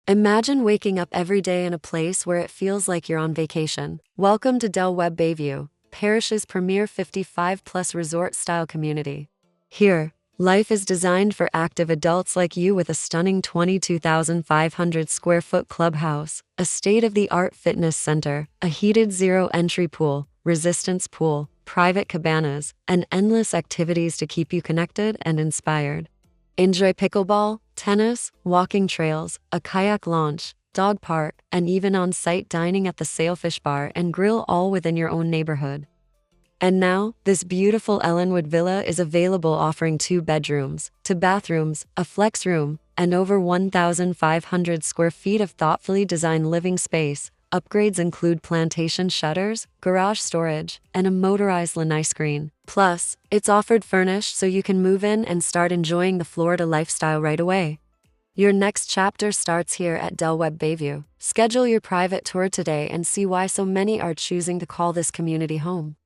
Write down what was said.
Imagine waking up every day in a place where it feels like you're on vacation. Welcome to Webb BayView, Parrish's premier 55-plus resort-style community. Here, life is designed for active adults like you with a stunning 22,500 square foot clubhouse, a state-of-the-art fitness center, a heated zero-entry pool, resistance pool, private cabanas, and endless activities to keep you connected and inspired. Enjoy pickleball, tennis, walking trails, a kayak launch, dog park, and even on-site dining at the Sailfish Bar and Grille, all within your own neighborhood. And now, this beautiful Ellenwood villa is available, offering 2 bedrooms, 2 bathrooms, a flex room, and over 1,500 square feet of thoughtfully designed living space. Upgrades include plantation shutters, garage storage, and a motorized lanai screen. Plus, it's offered furnished so you can move in and start enjoying the Florida lifestyle right away. Your next chapter starts here at Webb BayView. Schedule your private tour today and see why so many are choosing to call this community home.